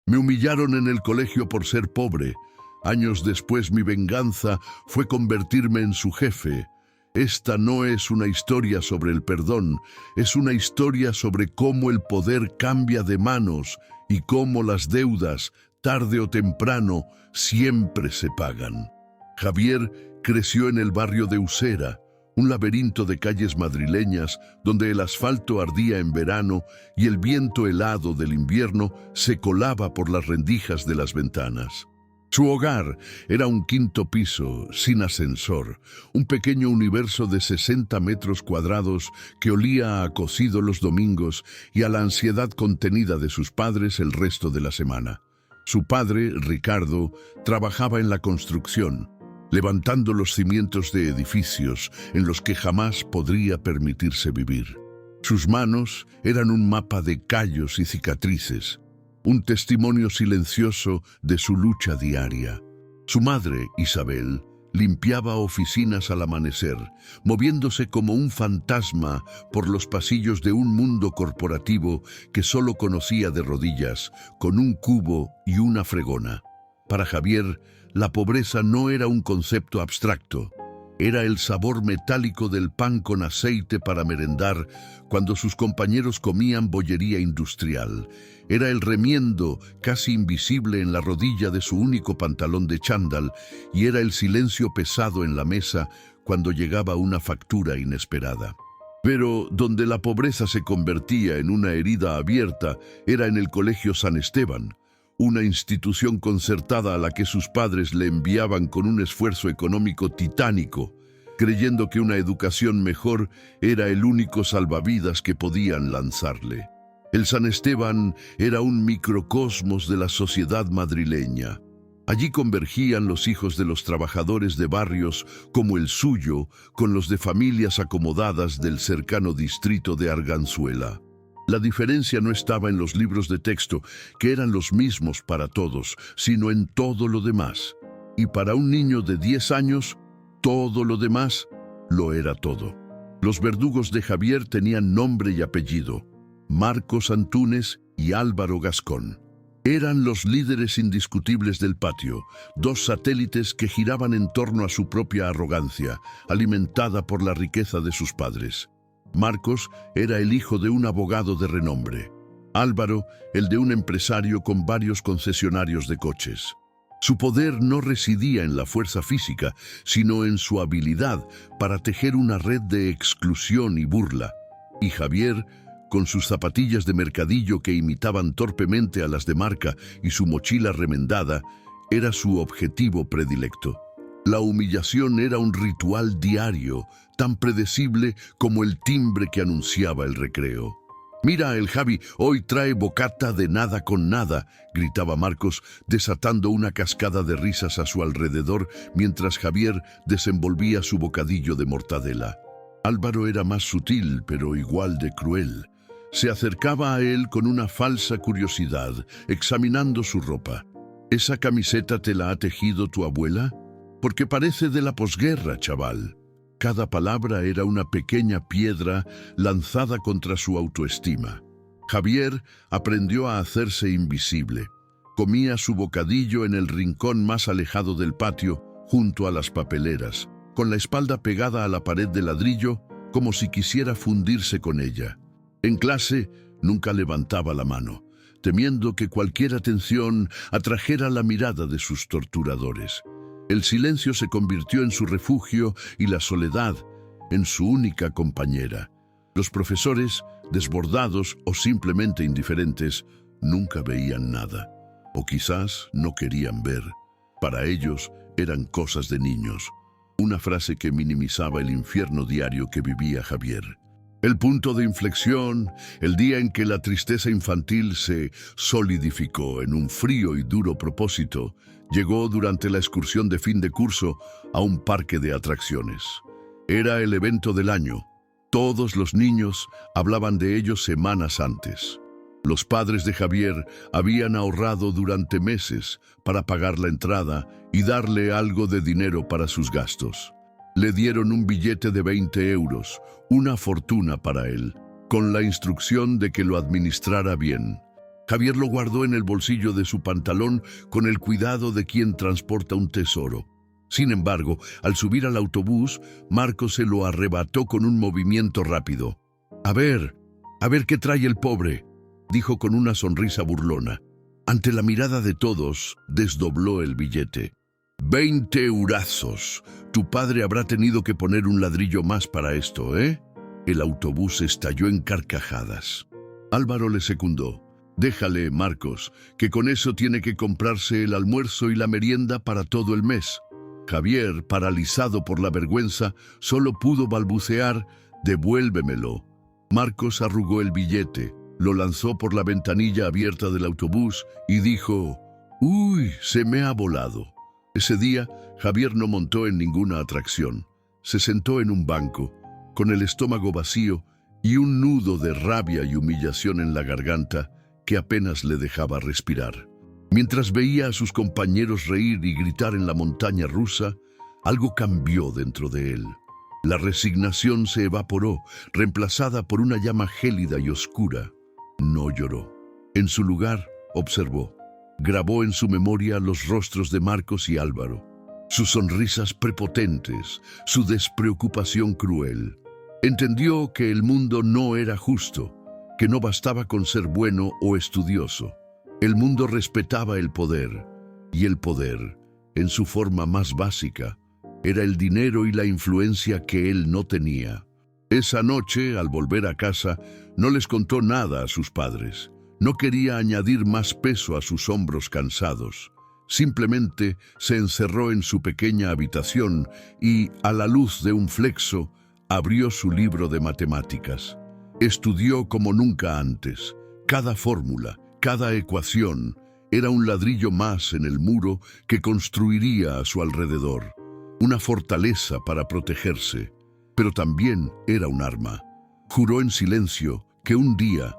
Me humillaron en el colegio por ser pobre. Años después mi venganza fue convertirme en su jefe. Esta no es una historia sobre el perdón, es una historia sobre cómo el poder cambia de manos y cómo las deudas, tarde o temprano, siempre se pagan. Javier creció en el barrio de Usera, un laberinto de calles madrileñas donde el asfalto ardía en verano y el viento helado del invierno se colaba por las rendijas de las ventanas. Su hogar era un quinto piso, sin ascensor, un pequeño universo de 60 metros cuadrados que olía a cocido los domingos y a la ansiedad contenida de sus padres el resto de la semana. Su padre, Ricardo, trabajaba en la construcción, levantando los cimientos de edificios en los que jamás podría permitirse vivir. Sus manos eran un mapa de callos y cicatrices, un testimonio silencioso de su lucha diaria. Su madre, Isabel, limpiaba oficinas al amanecer, moviéndose como un fantasma por los pasillos de un mundo corporativo que solo conocía de rodillas, con un cubo y una fregona. Para Javier, la pobreza no era un concepto abstracto. Era el sabor metálico del pan con aceite para merendar cuando sus compañeros comían bollería industrial. Era el remiendo casi invisible en la rodilla de su único pantalón de chándal y era el silencio pesado en la mesa cuando llegaba una factura inesperada. Pero donde la pobreza se convertía en una herida abierta era en el Colegio San Esteban, una institución concertada a la que sus padres le enviaban con un esfuerzo económico titánico, creyendo que una educación mejor era el único salvavidas que podían lanzarle. El San Esteban era un microcosmos de la sociedad madrileña. Allí convergían los hijos de los trabajadores de barrios como el suyo con los de familias acomodadas del cercano distrito de Arganzuela. La diferencia no estaba en los libros de texto, que eran los mismos para todos, sino en todo lo demás. Y para un niño de 10 años, todo lo demás lo era todo. Los verdugos de Javier tenían nombre y apellido: Marcos Antúnez y Álvaro Gascón. Eran los líderes indiscutibles del patio, dos satélites que giraban en torno a su propia arrogancia, alimentada por la riqueza de sus padres. Marcos era el hijo de un abogado de renombre. Álvaro, el de un empresario con varios concesionarios de coches. Su poder no residía en la fuerza física, sino en su habilidad para tejer una red de exclusión y burla. Y Javier, con sus zapatillas de mercadillo que imitaban torpemente a las de marca y su mochila remendada, era su objetivo predilecto. La humillación era un ritual diario, tan predecible como el timbre que anunciaba el recreo. «Mira, el Javi hoy trae bocata de nada con nada», gritaba Marcos, desatando una cascada de risas a su alrededor mientras Javier desenvolvía su bocadillo de mortadela. Álvaro era más sutil, pero igual de cruel. Se acercaba a él con una falsa curiosidad, examinando su ropa. «¿Esa camiseta te la ha tejido tu abuela? Porque parece de la posguerra, chaval». Cada palabra era una pequeña piedra lanzada contra su autoestima. Javier aprendió a hacerse invisible. Comía su bocadillo en el rincón más alejado del patio, junto a las papeleras, con la espalda pegada a la pared de ladrillo, como si quisiera fundirse con ella. En clase nunca levantaba la mano, temiendo que cualquier atención atrajera la mirada de sus torturadores. El silencio se convirtió en su refugio y la soledad en su única compañera. Los profesores, desbordados o simplemente indiferentes, nunca veían nada, o quizás no querían ver. Para ellos eran cosas de niños, una frase que minimizaba el infierno diario que vivía Javier. El punto de inflexión, el día en que la tristeza infantil se solidificó en un frío y duro propósito, llegó durante la excursión de fin de curso a un parque de atracciones. Era el evento del año. Todos los niños hablaban de ello semanas antes. Los padres de Javier habían ahorrado durante meses para pagar la entrada y darle algo de dinero para sus gastos. Le dieron un billete de 20 euros, una fortuna para él, con la instrucción de que lo administrara bien. Javier lo guardó en el bolsillo de su pantalón con el cuidado de quien transporta un tesoro. Sin embargo, al subir al autobús, Marcos se lo arrebató con un movimiento rápido. A ver qué trae el pobre», dijo con una sonrisa burlona. Ante la mirada de todos, desdobló el billete. 20 eurazos. Tu padre habrá tenido que poner un ladrillo más para esto, ¿eh? El autobús estalló en carcajadas. Álvaro le secundó. Déjale, Marcos, que con eso tiene que comprarse el almuerzo y la merienda para todo el mes. Javier, paralizado por la vergüenza, solo pudo balbucear: «Devuélvemelo». Marcos arrugó el billete, lo lanzó por la ventanilla abierta del autobús y dijo: «Uy, se me ha volado». Ese día, Javier no montó en ninguna atracción. Se sentó en un banco, con el estómago vacío y un nudo de rabia y humillación en la garganta que apenas le dejaba respirar. Mientras veía a sus compañeros reír y gritar en la montaña rusa, algo cambió dentro de él. La resignación se evaporó, reemplazada por una llama gélida y oscura. No lloró. En su lugar, observó. Grabó en su memoria los rostros de Marcos y Álvaro, sus sonrisas prepotentes, su despreocupación cruel. Entendió que el mundo no era justo, que no bastaba con ser bueno o estudioso. El mundo respetaba el poder, y el poder, en su forma más básica, era el dinero y la influencia que él no tenía. Esa noche, al volver a casa, no les contó nada a sus padres. No quería añadir más peso a sus hombros cansados. Simplemente se encerró en su pequeña habitación y, a la luz de un flexo, abrió su libro de matemáticas. Estudió como nunca antes. Cada fórmula, cada ecuación, era un ladrillo más en el muro que construiría a su alrededor. Una fortaleza para protegerse, pero también era un arma. Juró en silencio que un día,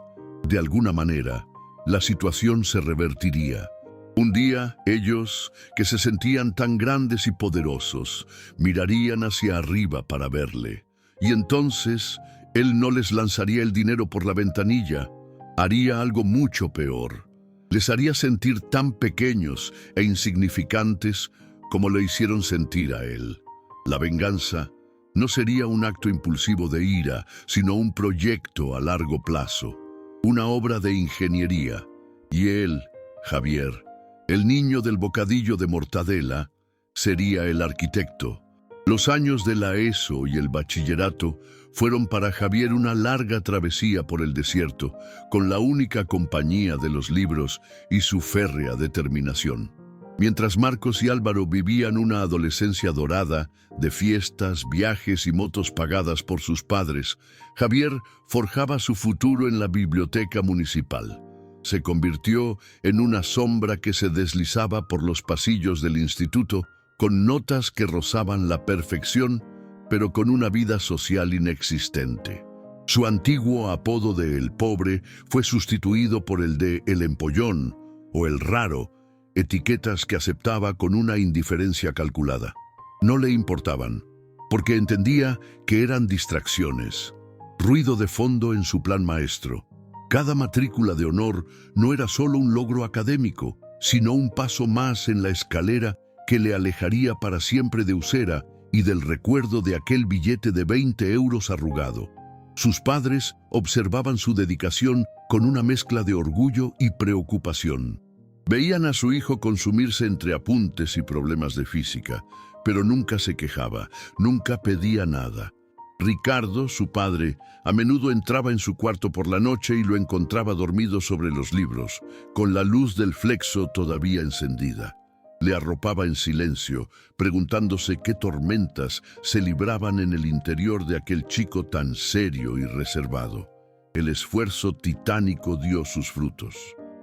de alguna manera, la situación se revertiría. Un día, ellos, que se sentían tan grandes y poderosos, mirarían hacia arriba para verle. Y entonces, él no les lanzaría el dinero por la ventanilla. Haría algo mucho peor. Les haría sentir tan pequeños e insignificantes como le hicieron sentir a él. La venganza no sería un acto impulsivo de ira, sino un proyecto a largo plazo. Una obra de ingeniería. Y él, Javier, el niño del bocadillo de mortadela, sería el arquitecto. Los años de la ESO y el bachillerato fueron para Javier una larga travesía por el desierto, con la única compañía de los libros y su férrea determinación. Mientras Marcos y Álvaro vivían una adolescencia dorada, de fiestas, viajes y motos pagadas por sus padres, Javier forjaba su futuro en la biblioteca municipal. Se convirtió en una sombra que se deslizaba por los pasillos del instituto, con notas que rozaban la perfección, pero con una vida social inexistente. Su antiguo apodo de El Pobre fue sustituido por el de El Empollón o El Raro, etiquetas que aceptaba con una indiferencia calculada. No le importaban, porque entendía que eran distracciones, ruido de fondo en su plan maestro. Cada matrícula de honor no era solo un logro académico, sino un paso más en la escalera que le alejaría para siempre de Usera y del recuerdo de aquel billete de 20 euros arrugado. Sus padres observaban su dedicación con una mezcla de orgullo y preocupación. Veían a su hijo consumirse entre apuntes y problemas de física, pero nunca se quejaba, nunca pedía nada. Ricardo, su padre, a menudo entraba en su cuarto por la noche y lo encontraba dormido sobre los libros, con la luz del flexo todavía encendida. Le arropaba en silencio, preguntándose qué tormentas se libraban en el interior de aquel chico tan serio y reservado. El esfuerzo titánico dio sus frutos.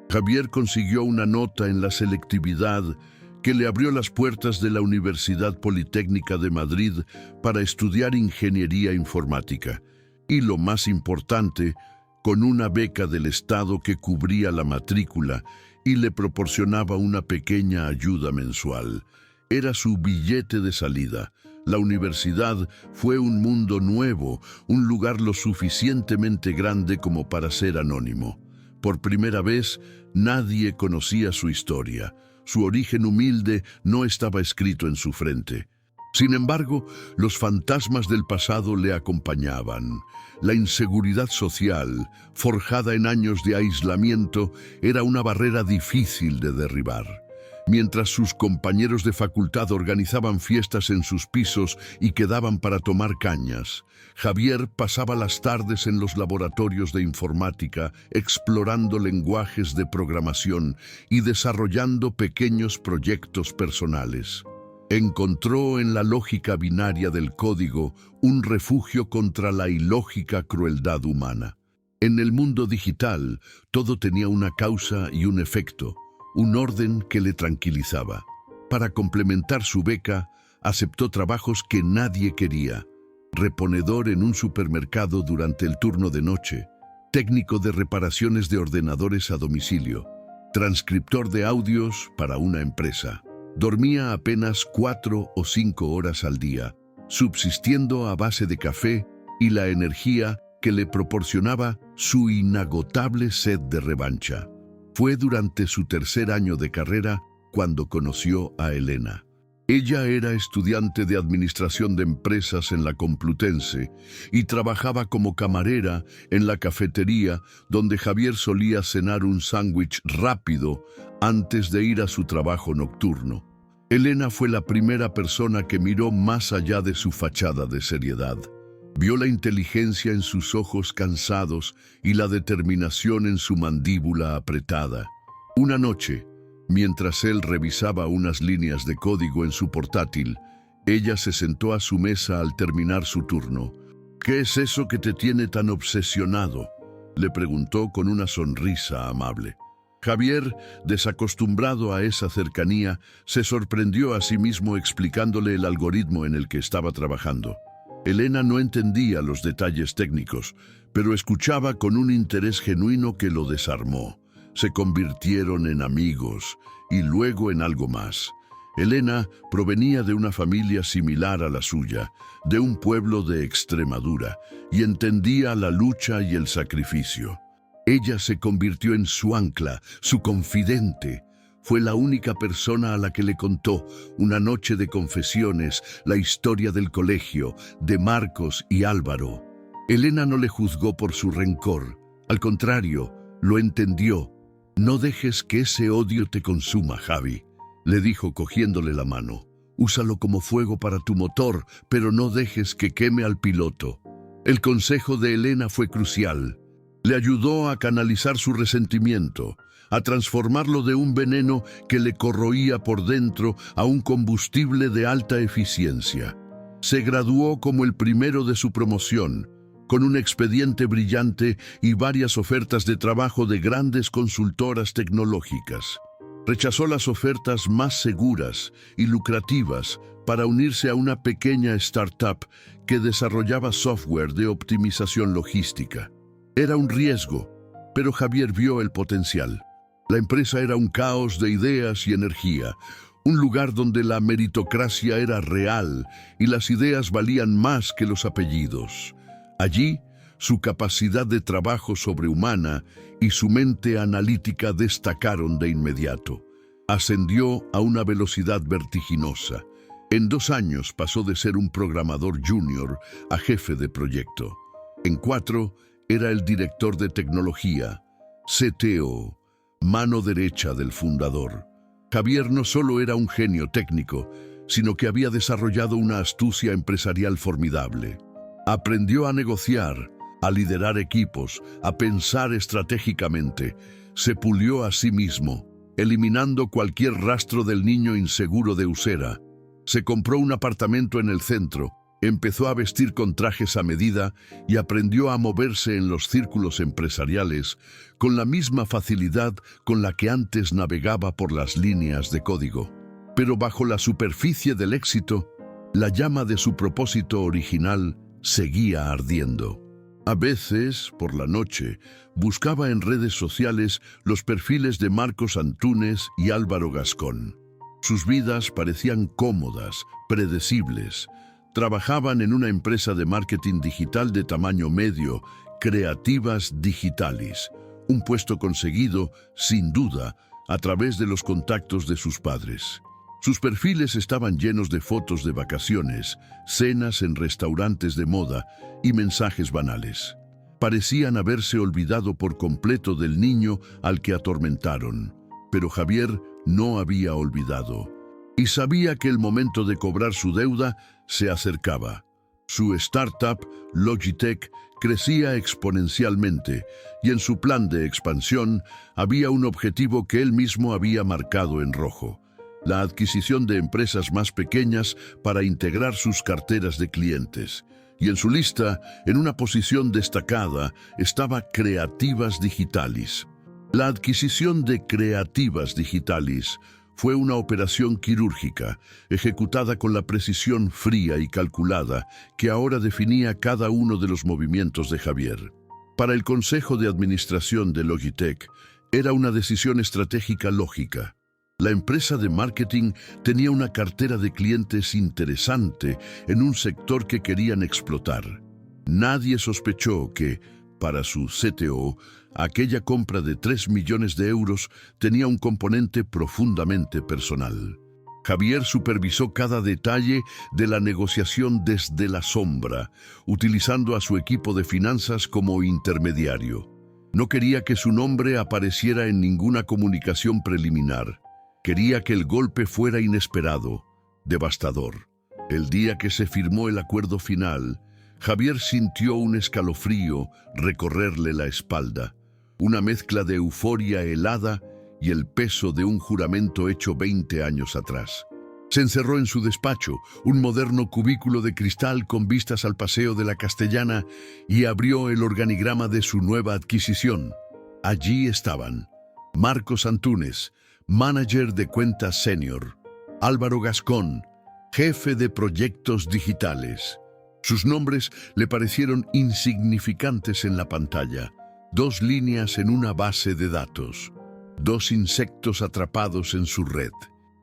Javier consiguió una nota en la selectividad que le abrió las puertas de la Universidad Politécnica de Madrid para estudiar ingeniería informática. Y lo más importante, con una beca del Estado que cubría la matrícula y le proporcionaba una pequeña ayuda mensual. Era su billete de salida. La universidad fue un mundo nuevo, un lugar lo suficientemente grande como para ser anónimo. Por primera vez, nadie conocía su historia. Su origen humilde no estaba escrito en su frente. Sin embargo, los fantasmas del pasado le acompañaban. La inseguridad social, forjada en años de aislamiento, era una barrera difícil de derribar. Mientras sus compañeros de facultad organizaban fiestas en sus pisos y quedaban para tomar cañas, Javier pasaba las tardes en los laboratorios de informática, explorando lenguajes de programación y desarrollando pequeños proyectos personales. Encontró en la lógica binaria del código un refugio contra la ilógica crueldad humana. En el mundo digital, todo tenía una causa y un efecto, un orden que le tranquilizaba. Para complementar su beca, aceptó trabajos que nadie quería: reponedor en un supermercado durante el turno de noche, técnico de reparaciones de ordenadores a domicilio, transcriptor de audios para una empresa. Dormía apenas 4 o 5 horas al día, subsistiendo a base de café y la energía que le proporcionaba su inagotable sed de revancha. Fue durante su tercer año de carrera cuando conoció a Elena. Ella era estudiante de Administración de Empresas en la Complutense y trabajaba como camarera en la cafetería donde Javier solía cenar un sándwich rápido antes de ir a su trabajo nocturno. Elena fue la primera persona que miró más allá de su fachada de seriedad. Vio la inteligencia en sus ojos cansados y la determinación en su mandíbula apretada. Una noche, mientras él revisaba unas líneas de código en su portátil, ella se sentó a su mesa al terminar su turno. «¿Qué es eso que te tiene tan obsesionado?», le preguntó con una sonrisa amable. Javier, desacostumbrado a esa cercanía, se sorprendió a sí mismo explicándole el algoritmo en el que estaba trabajando. Elena no entendía los detalles técnicos, pero escuchaba con un interés genuino que lo desarmó. Se convirtieron en amigos y luego en algo más. Elena provenía de una familia similar a la suya, de un pueblo de Extremadura, y entendía la lucha y el sacrificio. Ella se convirtió en su ancla, su confidente. Fue la única persona a la que le contó, una noche de confesiones, la historia del colegio, de Marcos y Álvaro. Elena no le juzgó por su rencor. Al contrario, lo entendió. «No dejes que ese odio te consuma, Javi», le dijo cogiéndole la mano. «Úsalo como fuego para tu motor, pero no dejes que queme al piloto». El consejo de Elena fue crucial. Le ayudó a canalizar su resentimiento, a transformarlo de un veneno que le corroía por dentro a un combustible de alta eficiencia. Se graduó como el primero de su promoción, con un expediente brillante y varias ofertas de trabajo de grandes consultoras tecnológicas. Rechazó las ofertas más seguras y lucrativas para unirse a una pequeña startup que desarrollaba software de optimización logística. Era un riesgo, pero Javier vio el potencial. La empresa era un caos de ideas y energía, un lugar donde la meritocracia era real y las ideas valían más que los apellidos. Allí, su capacidad de trabajo sobrehumana y su mente analítica destacaron de inmediato. Ascendió a una velocidad vertiginosa. En 2 años pasó de ser un programador junior a jefe de proyecto. En 4, era el director de tecnología, CTO, mano derecha del fundador. Javier no solo era un genio técnico, sino que había desarrollado una astucia empresarial formidable. Aprendió a negociar, a liderar equipos, a pensar estratégicamente. Se pulió a sí mismo, eliminando cualquier rastro del niño inseguro de Usera. Se compró un apartamento en el centro, empezó a vestir con trajes a medida y aprendió a moverse en los círculos empresariales con la misma facilidad con la que antes navegaba por las líneas de código. Pero bajo la superficie del éxito, la llama de su propósito original seguía ardiendo. A veces, por la noche, buscaba en redes sociales los perfiles de Marcos Antúnez y Álvaro Gascón. Sus vidas parecían cómodas, predecibles. Trabajaban en una empresa de marketing digital de tamaño medio, Creativas Digitalis, un puesto conseguido, sin duda, a través de los contactos de sus padres. Sus perfiles estaban llenos de fotos de vacaciones, cenas en restaurantes de moda y mensajes banales. Parecían haberse olvidado por completo del niño al que atormentaron. Pero Javier no había olvidado. Y sabía que el momento de cobrar su deuda se acercaba. Su startup, Logitech, crecía exponencialmente y en su plan de expansión había un objetivo que él mismo había marcado en rojo: la adquisición de empresas más pequeñas para integrar sus carteras de clientes. Y en su lista, en una posición destacada, estaba Creativas Digitalis. La adquisición de Creativas Digitalis fue una operación quirúrgica, ejecutada con la precisión fría y calculada que ahora definía cada uno de los movimientos de Javier. Para el Consejo de Administración de Logitech, era una decisión estratégica lógica. La empresa de marketing tenía una cartera de clientes interesante en un sector que querían explotar. Nadie sospechó que, para su CTO, aquella compra de 3 millones de euros tenía un componente profundamente personal. Javier supervisó cada detalle de la negociación desde la sombra, utilizando a su equipo de finanzas como intermediario. No quería que su nombre apareciera en ninguna comunicación preliminar. Quería que el golpe fuera inesperado, devastador. El día que se firmó el acuerdo final, Javier sintió un escalofrío recorrerle la espalda, una mezcla de euforia helada y el peso de un juramento hecho 20 años atrás. Se encerró en su despacho, un moderno cubículo de cristal con vistas al Paseo de la Castellana, y abrió el organigrama de su nueva adquisición. Allí estaban Marcos Antúnez, manager de cuentas senior; Álvaro Gascón, jefe de proyectos digitales. Sus nombres le parecieron insignificantes en la pantalla. 2 líneas en una base de datos. 2 insectos atrapados en su red.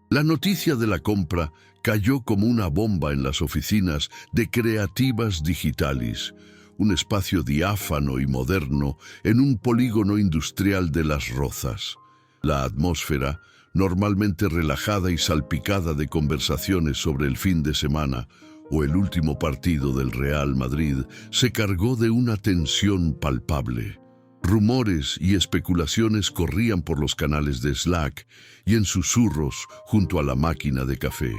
La noticia de la compra cayó como una bomba en las oficinas de Creativas Digitalis, un espacio diáfano y moderno en un polígono industrial de Las Rozas. La atmósfera, normalmente relajada y salpicada de conversaciones sobre el fin de semana o el último partido del Real Madrid, se cargó de una tensión palpable. Rumores y especulaciones corrían por los canales de Slack y en susurros junto a la máquina de café.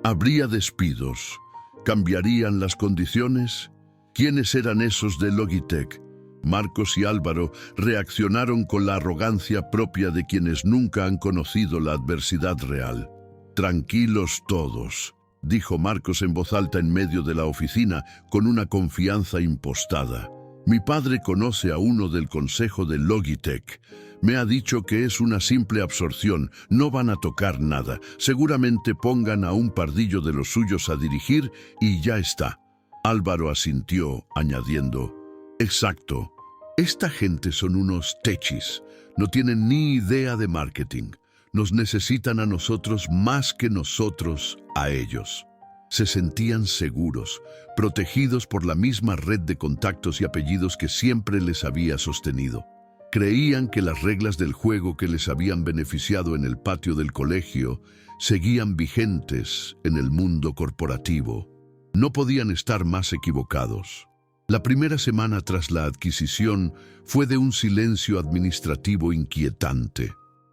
¿Habría despidos? ¿Cambiarían las condiciones? ¿Quiénes eran esos de Logitech? Marcos y Álvaro reaccionaron con la arrogancia propia de quienes nunca han conocido la adversidad real. «Tranquilos todos», dijo Marcos en voz alta en medio de la oficina, con una confianza impostada. «Mi padre conoce a uno del consejo de Logitech. Me ha dicho que es una simple absorción, no van a tocar nada. Seguramente pongan a un pardillo de los suyos a dirigir y ya está». Álvaro asintió, añadiendo: «Exacto. Esta gente son unos techis. No tienen ni idea de marketing. Nos necesitan a nosotros más que nosotros a ellos». Se sentían seguros, protegidos por la misma red de contactos y apellidos que siempre les había sostenido. Creían que las reglas del juego que les habían beneficiado en el patio del colegio seguían vigentes en el mundo corporativo. No podían estar más equivocados. La primera semana tras la adquisición fue de un silencio administrativo inquietante.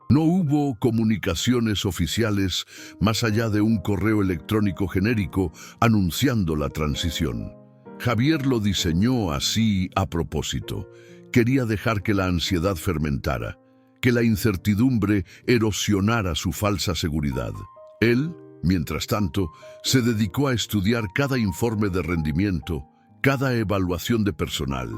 No hubo comunicaciones oficiales más allá de un correo electrónico genérico anunciando la transición. Javier lo diseñó así a propósito. Quería dejar que la ansiedad fermentara, que la incertidumbre erosionara su falsa seguridad. Él, mientras tanto, se dedicó a estudiar cada informe de rendimiento, cada evaluación de personal,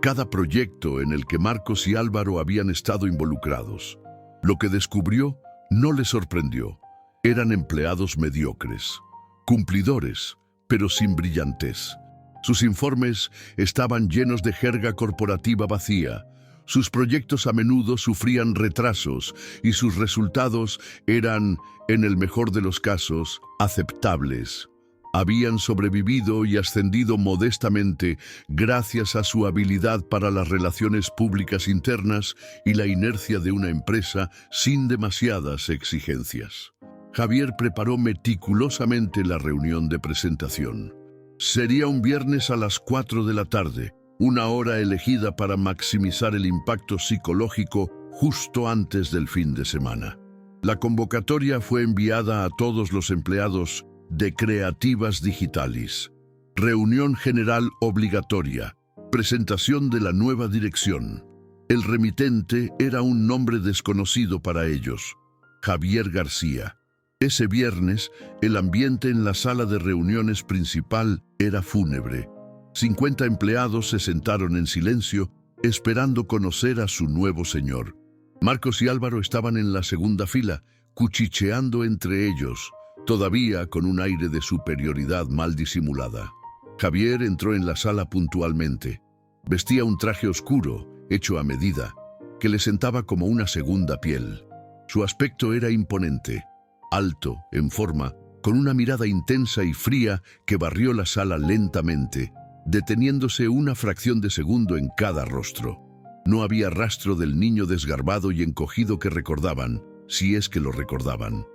cada proyecto en el que Marcos y Álvaro habían estado involucrados. Lo que descubrió no le sorprendió. Eran empleados mediocres, cumplidores, pero sin brillantez. Sus informes estaban llenos de jerga corporativa vacía. Sus proyectos a menudo sufrían retrasos y sus resultados eran, en el mejor de los casos, aceptables. Habían sobrevivido y ascendido modestamente gracias a su habilidad para las relaciones públicas internas y la inercia de una empresa sin demasiadas exigencias. Javier preparó meticulosamente la reunión de presentación. Sería un viernes a las 4 de la tarde, una hora elegida para maximizar el impacto psicológico justo antes del fin de semana. La convocatoria fue enviada a todos los empleados de Creativas Digitalis. Reunión general obligatoria. Presentación de la nueva dirección. El remitente era un nombre desconocido para ellos: Javier García. Ese viernes, el ambiente en la sala de reuniones principal era fúnebre. 50 empleados se sentaron en silencio, esperando conocer a su nuevo señor. Marcos y Álvaro estaban en la segunda fila, cuchicheando entre ellos, todavía con un aire de superioridad mal disimulada. Javier entró en la sala puntualmente. Vestía un traje oscuro, hecho a medida, que le sentaba como una segunda piel. Su aspecto era imponente, alto, en forma, con una mirada intensa y fría que barrió la sala lentamente, deteniéndose una fracción de segundo en cada rostro. No había rastro del niño desgarbado y encogido que recordaban, si es que lo recordaban.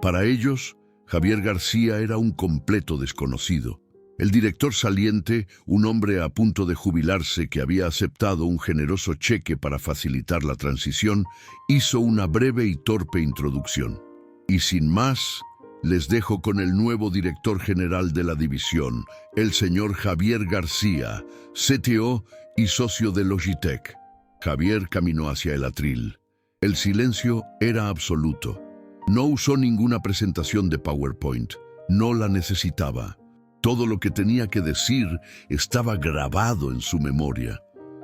Para ellos, Javier García era un completo desconocido. El director saliente, un hombre a punto de jubilarse que había aceptado un generoso cheque para facilitar la transición, hizo una breve y torpe introducción. Y sin más, les dejo con el nuevo director general de la división, el señor Javier García, CTO y socio de Logitech. Javier caminó hacia el atril. El silencio era absoluto. No usó ninguna presentación de PowerPoint. No la necesitaba. Todo lo que tenía que decir estaba grabado en su memoria.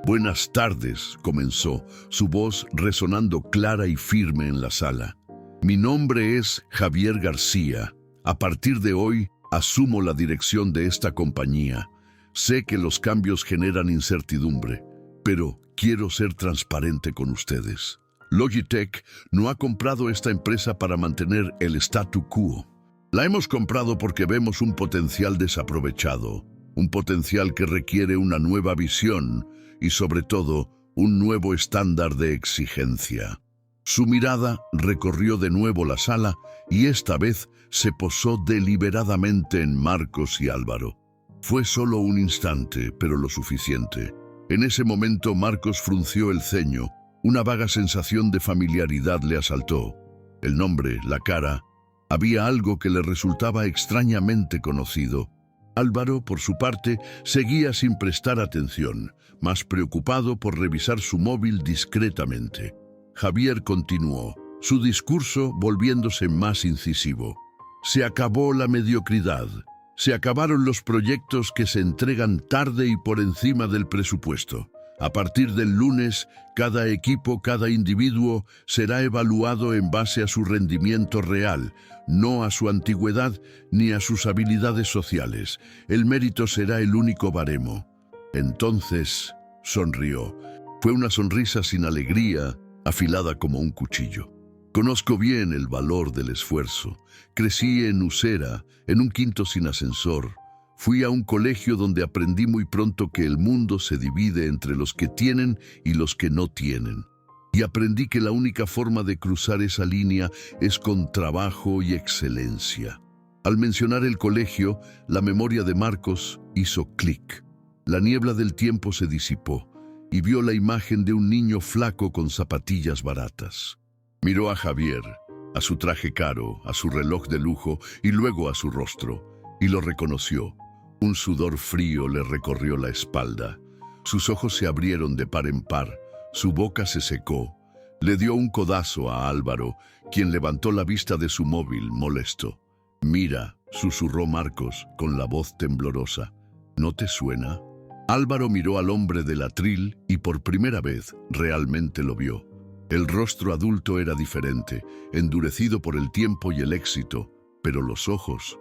«Buenas tardes», comenzó, su voz resonando clara y firme en la sala. «Mi nombre es Javier García. A partir de hoy, asumo la dirección de esta compañía. Sé que los cambios generan incertidumbre, pero quiero ser transparente con ustedes. Logitech no ha comprado esta empresa para mantener el statu quo. La hemos comprado porque vemos un potencial desaprovechado, un potencial que requiere una nueva visión y, sobre todo, un nuevo estándar de exigencia». Su mirada recorrió de nuevo la sala y esta vez se posó deliberadamente en Marcos y Álvaro. Fue solo un instante, pero lo suficiente. En ese momento Marcos frunció el ceño. Una vaga sensación de familiaridad le asaltó. El nombre, la cara, había algo que le resultaba extrañamente conocido. Álvaro, por su parte, seguía sin prestar atención, más preocupado por revisar su móvil discretamente. Javier continuó, su discurso volviéndose más incisivo. Se acabó la mediocridad. Se acabaron los proyectos que se entregan tarde y por encima del presupuesto. A partir del lunes, cada equipo, cada individuo será evaluado en base a su rendimiento real, no a su antigüedad ni a sus habilidades sociales. El mérito será el único baremo. Entonces, sonrió. Fue una sonrisa sin alegría, afilada como un cuchillo. Conozco bien el valor del esfuerzo. Crecí en Usera, en un quinto sin ascensor. Fui a un colegio donde aprendí muy pronto que el mundo se divide entre los que tienen y los que no tienen. Y aprendí que la única forma de cruzar esa línea es con trabajo y excelencia. Al mencionar el colegio, la memoria de Marcos hizo clic. La niebla del tiempo se disipó y vio la imagen de un niño flaco con zapatillas baratas. Miró a Javier, a su traje caro, a su reloj de lujo y luego a su rostro, y lo reconoció. Un sudor frío le recorrió la espalda. Sus ojos se abrieron de par en par, su boca se secó. Le dio un codazo a Álvaro, quien levantó la vista de su móvil, molesto. «Mira», susurró Marcos, con la voz temblorosa. «¿No te suena?» Álvaro miró al hombre del atril y por primera vez realmente lo vio. El rostro adulto era diferente, endurecido por el tiempo y el éxito, pero los ojos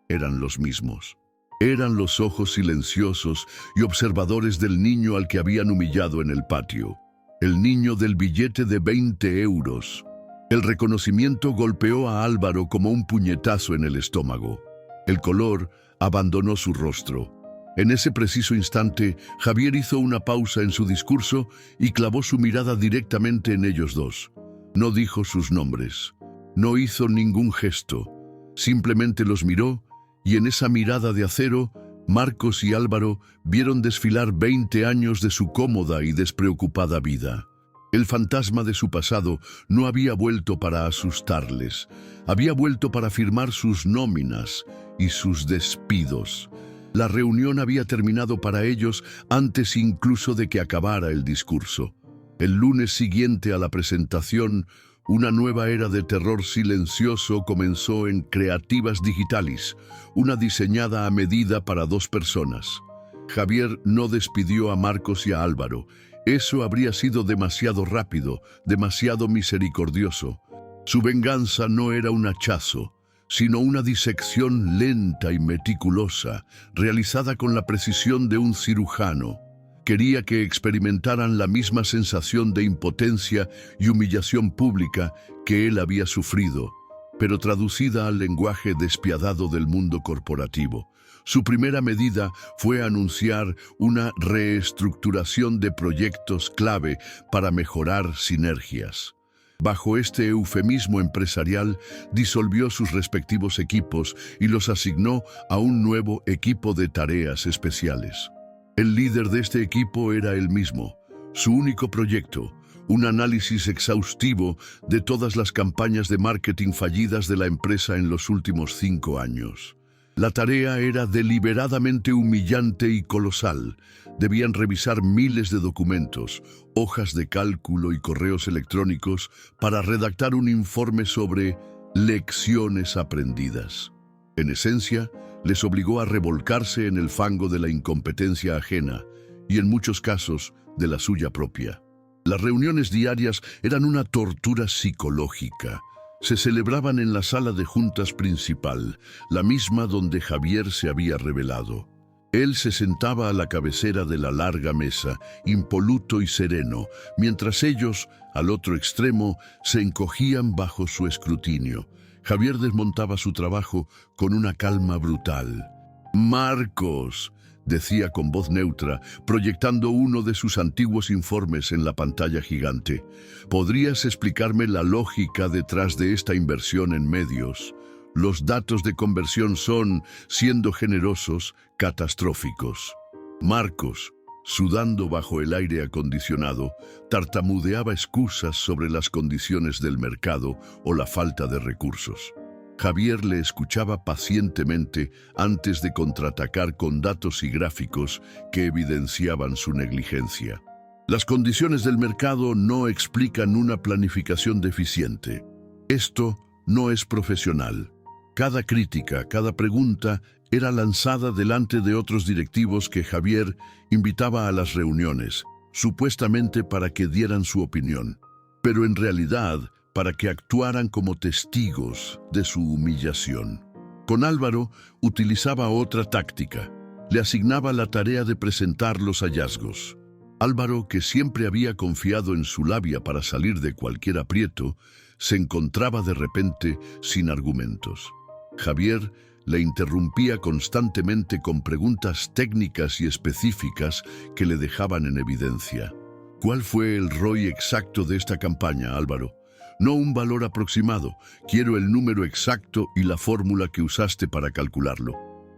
eran los mismos. Eran los ojos silenciosos y observadores del niño al que habían humillado en el patio. El niño del billete de 20 euros. El reconocimiento golpeó a Álvaro como un puñetazo en el estómago. El color abandonó su rostro. En ese preciso instante, Javier hizo una pausa en su discurso y clavó su mirada directamente en ellos dos. No dijo sus nombres. No hizo ningún gesto. Simplemente los miró y en esa mirada de acero, Marcos y Álvaro vieron desfilar 20 años de su cómoda y despreocupada vida. El fantasma de su pasado no había vuelto para asustarles. Había vuelto para firmar sus nóminas y sus despidos. La reunión había terminado para ellos antes incluso de que acabara el discurso. El lunes siguiente a la presentación, una nueva era de terror silencioso comenzó en Creativas Digitalis, una diseñada a medida para 2 personas. Javier no despidió a Marcos y a Álvaro. Eso habría sido demasiado rápido, demasiado misericordioso. Su venganza no era un hachazo, sino una disección lenta y meticulosa, realizada con la precisión de un cirujano. Quería que experimentaran la misma sensación de impotencia y humillación pública que él había sufrido, pero traducida al lenguaje despiadado del mundo corporativo. Su primera medida fue anunciar una reestructuración de proyectos clave para mejorar sinergias. Bajo este eufemismo empresarial, disolvió sus respectivos equipos y los asignó a un nuevo equipo de tareas especiales. El líder de este equipo era él mismo. Su único proyecto, un análisis exhaustivo de todas las campañas de marketing fallidas de la empresa en los últimos 5 años. La tarea era deliberadamente humillante y colosal. Debían revisar miles de documentos, hojas de cálculo y correos electrónicos para redactar un informe sobre lecciones aprendidas. En esencia, les obligó a revolcarse en el fango de la incompetencia ajena y, en muchos casos, de la suya propia. Las reuniones diarias eran una tortura psicológica. Se celebraban en la sala de juntas principal, la misma donde Javier se había revelado. Él se sentaba a la cabecera de la larga mesa, impoluto y sereno, mientras ellos, al otro extremo, se encogían bajo su escrutinio. Javier desmontaba su trabajo con una calma brutal. «Marcos», decía con voz neutra, proyectando uno de sus antiguos informes en la pantalla gigante, ¿podrías explicarme la lógica detrás de esta inversión en medios? Los datos de conversión son, siendo generosos, catastróficos. Marcos, sudando bajo el aire acondicionado, tartamudeaba excusas sobre las condiciones del mercado o la falta de recursos. Javier le escuchaba pacientemente antes de contraatacar con datos y gráficos que evidenciaban su negligencia. Las condiciones del mercado no explican una planificación deficiente. Esto no es profesional. Cada crítica, cada pregunta era lanzada delante de otros directivos que Javier invitaba a las reuniones, supuestamente para que dieran su opinión, pero en realidad para que actuaran como testigos de su humillación. Con Álvaro utilizaba otra táctica. Le asignaba la tarea de presentar los hallazgos. Álvaro, que siempre había confiado en su labia para salir de cualquier aprieto, se encontraba de repente sin argumentos. Javier le interrumpía constantemente con preguntas técnicas y específicas que le dejaban en evidencia. ¿Cuál fue el ROI exacto de esta campaña, Álvaro? No un valor aproximado, quiero el número exacto y la fórmula que usaste para calcularlo.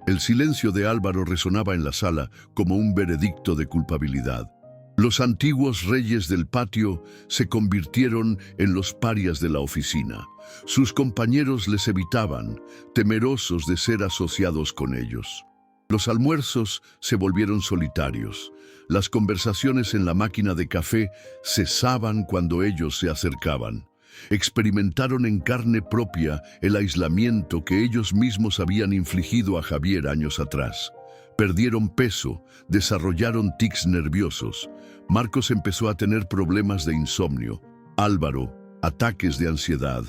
El silencio de Álvaro resonaba en la sala como un veredicto de culpabilidad. Los antiguos reyes del patio se convirtieron en los parias de la oficina. Sus compañeros les evitaban, temerosos de ser asociados con ellos. Los almuerzos se volvieron solitarios. Las conversaciones en la máquina de café cesaban cuando ellos se acercaban. Experimentaron en carne propia el aislamiento que ellos mismos habían infligido a Javier años atrás. Perdieron peso, desarrollaron tics nerviosos. Marcos empezó a tener problemas de insomnio. Álvaro, ataques de ansiedad.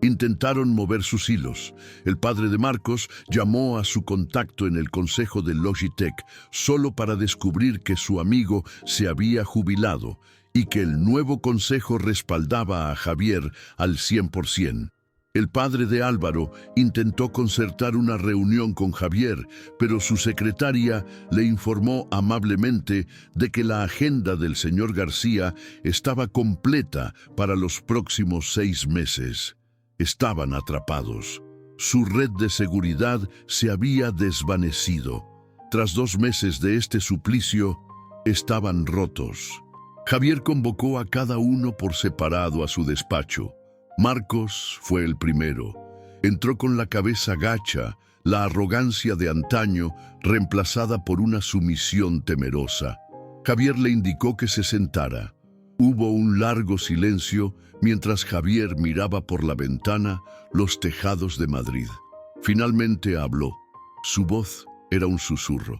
Intentaron mover sus hilos. El padre de Marcos llamó a su contacto en el consejo de Logitech solo para descubrir que su amigo se había jubilado y que el nuevo consejo respaldaba a Javier al 100%. El padre de Álvaro intentó concertar una reunión con Javier, pero su secretaria le informó amablemente de que la agenda del señor García estaba completa para los próximos 6 meses. Estaban atrapados. Su red de seguridad se había desvanecido. Tras 2 meses de este suplicio, estaban rotos. Javier convocó a cada uno por separado a su despacho. Marcos fue el primero. Entró con la cabeza gacha, la arrogancia de antaño reemplazada por una sumisión temerosa. Javier le indicó que se sentara. Hubo un largo silencio mientras Javier miraba por la ventana los tejados de Madrid. Finalmente habló. Su voz era un susurro.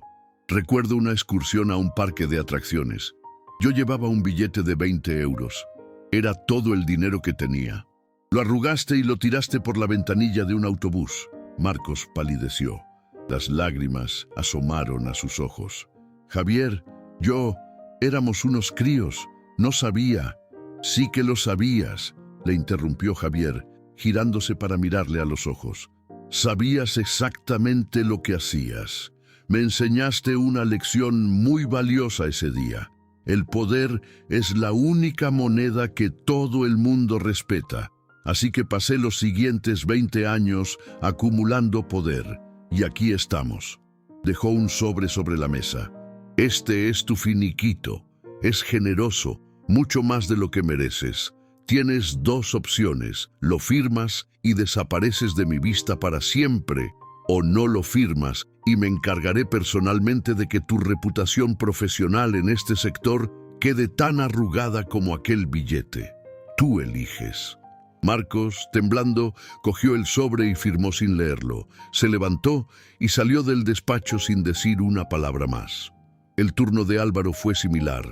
Recuerdo una excursión a un parque de atracciones. Yo llevaba un billete de 20 euros. Era todo el dinero que tenía. Lo arrugaste y lo tiraste por la ventanilla de un autobús. Marcos palideció. Las lágrimas asomaron a sus ojos. Javier, éramos unos críos. No sabía. Sí que lo sabías, le interrumpió Javier, girándose para mirarle a los ojos. Sabías exactamente lo que hacías. Me enseñaste una lección muy valiosa ese día. El poder es la única moneda que todo el mundo respeta. Así que pasé los siguientes 20 años acumulando poder. Y aquí estamos. Dejó un sobre la mesa. Este es tu finiquito. Es generoso, mucho más de lo que mereces. Tienes 2 opciones. Lo firmas y desapareces de mi vista para siempre. O no lo firmas y me encargaré personalmente de que tu reputación profesional en este sector quede tan arrugada como aquel billete. Tú eliges. Marcos, temblando, cogió el sobre y firmó sin leerlo. Se levantó y salió del despacho sin decir una palabra más. El turno de Álvaro fue similar,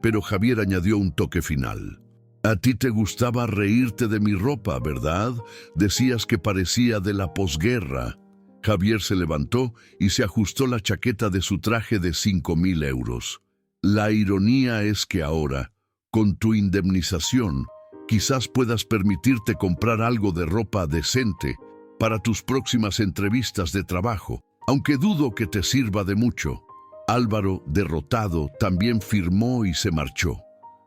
pero Javier añadió un toque final. A ti te gustaba reírte de mi ropa, ¿verdad? Decías que parecía de la posguerra. Javier se levantó y se ajustó la chaqueta de su traje de 5.000 euros. La ironía es que ahora, con tu indemnización, quizás puedas permitirte comprar algo de ropa decente para tus próximas entrevistas de trabajo, aunque dudo que te sirva de mucho. Álvaro, derrotado, también firmó y se marchó.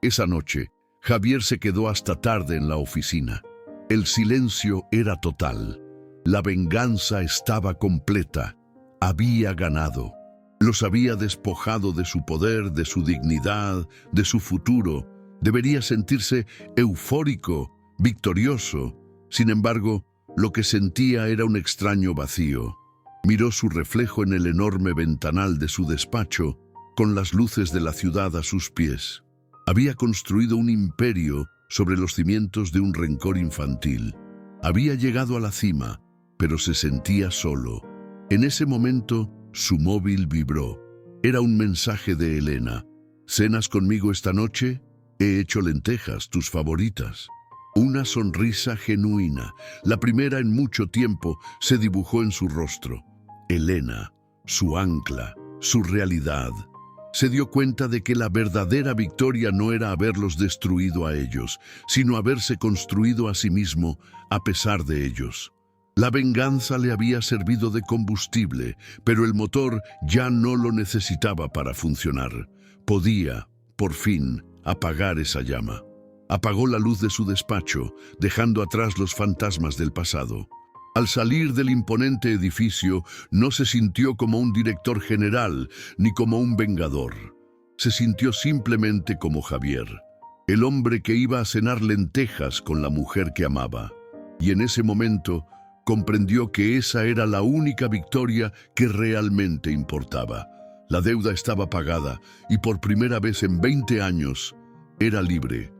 Esa noche, Javier se quedó hasta tarde en la oficina. El silencio era total. La venganza estaba completa. Había ganado. Los había despojado de su poder, de su dignidad, de su futuro. Debería sentirse eufórico, victorioso. Sin embargo, lo que sentía era un extraño vacío. Miró su reflejo en el enorme ventanal de su despacho, con las luces de la ciudad a sus pies. Había construido un imperio sobre los cimientos de un rencor infantil. Había llegado a la cima, pero se sentía solo. En ese momento, su móvil vibró. Era un mensaje de Elena. ¿Cenas conmigo esta noche? He hecho lentejas, tus favoritas. Una sonrisa genuina, la primera en mucho tiempo, se dibujó en su rostro. Elena, su ancla, su realidad. Se dio cuenta de que la verdadera victoria no era haberlos destruido a ellos, sino haberse construido a sí mismo a pesar de ellos. La venganza le había servido de combustible, pero el motor ya no lo necesitaba para funcionar. Podía, por fin, apagar esa llama. Apagó la luz de su despacho, dejando atrás los fantasmas del pasado. Al salir del imponente edificio, no se sintió como un director general, ni como un vengador. Se sintió simplemente como Javier, el hombre que iba a cenar lentejas con la mujer que amaba. Y en ese momento, comprendió que esa era la única victoria que realmente importaba. La deuda estaba pagada y por primera vez en 20 años era libre.